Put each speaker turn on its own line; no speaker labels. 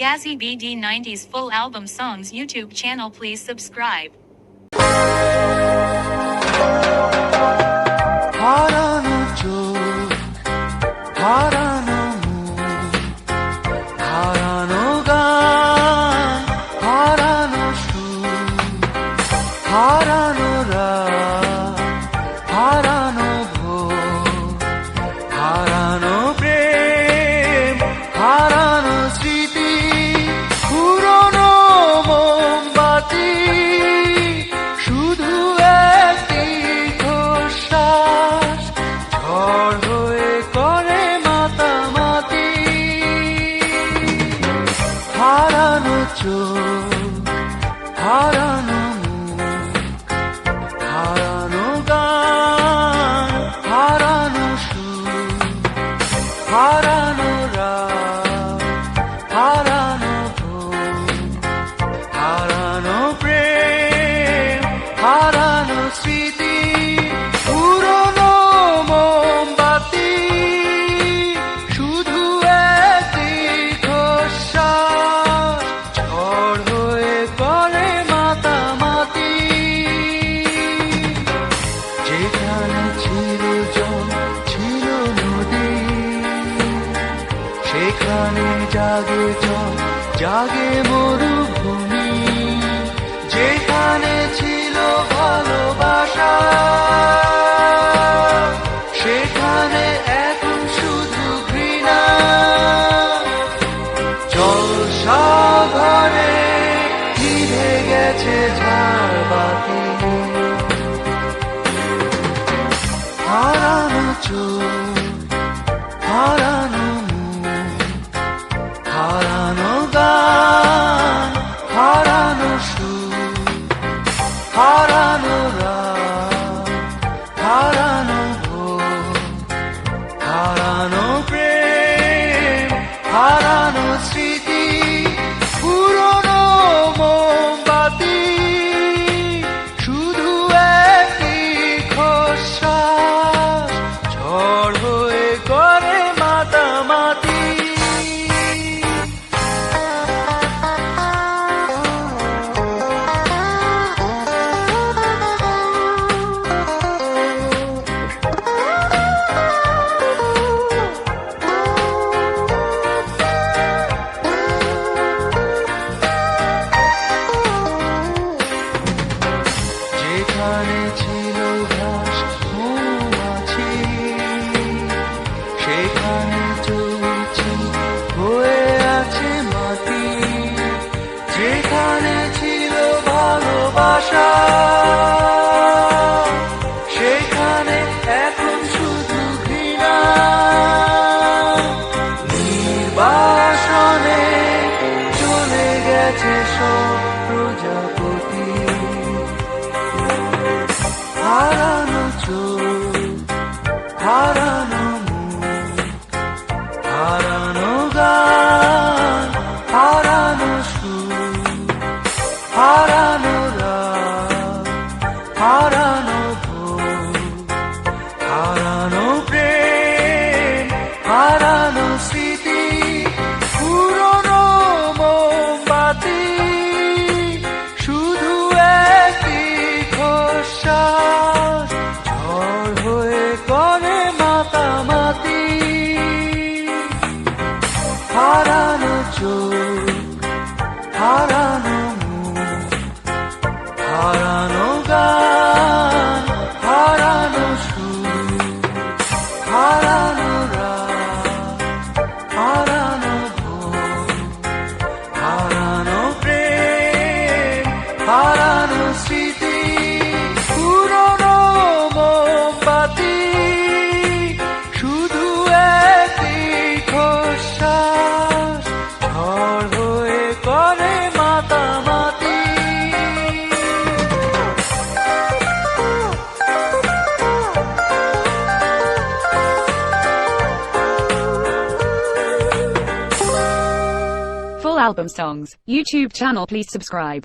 Gazzy BD 90s full album songs YouTube channel, please subscribe.
হারানো চোখ, হারানো মুখ, হারানো গান, হারানো সুর, হারানো রাত, হারানো ভোর, হারানো প্রেম, হারানো স্মৃতি, পুরনো মোমবাতি, শুধু একটি শ্বাস ঝড় হয়ে করে মাতামাতি। হারানো চোখ, হারানো মুখ, হারানো গান, হারানো সুর, হারানো রাত, হারানো ভোর, হারানো প্রেম, হারানো স্মৃতি, পুরনো মোমবাতি, শুধু একটি শ্বাস ঝড় হয়ে করে মাতামাতি। যেখানে ছিল জল, ছিল নদী, সেখানে জাগে জল, জাগে মরুভূমি। যেখানে ছিল ভালোবাসা, সেখানে এখন শুধু ঘৃণা। জলসাগরে নিভে গেছে ঝাড়বাতি। হারানো চোখ, হারানো মুখ, হারানো গান, হারানো সুর, হারানো রাত, হারানো ভোর, হারানো প্রেম, হারানো স্মৃতি, পুরনো মোমবাতি, শুধু একটি শ্বাস ঝড় হয়ে করে মাতামাতি। যেখানে ছিল ঘাস মৌমাছি, সেখানে চলছে হয়ে আছে মাটি। যেখানে ছিল ভালোবাসা, সেখানে এখন শুধু ঘৃণা। নির্বাসনে চলে গেছে সব প্রজাপতি। হারানো চোখ, হারানো মুখ, হারানো গান, হারানো সুর, হারানো রাত, হারানো ভোর, হারানো প্রেম, হারানো স্মৃতি, পুরনো মোমবাতি, শুধু একটি শ্বাস ঝড় হয়ে করে মাতামাতি। হারানো চোখ, হারানো মুখ, হারানো গান, হারানো সুর, হারানো রাত, হারানো ভোর, হারানো প্রেম, হারানো স্মৃতি, পুরনো মোমবাতি, শুধু একটি শ্বাস ঝড় হয়ে করে মাতামাতি।
Full album songs, YouTube channel, please subscribe.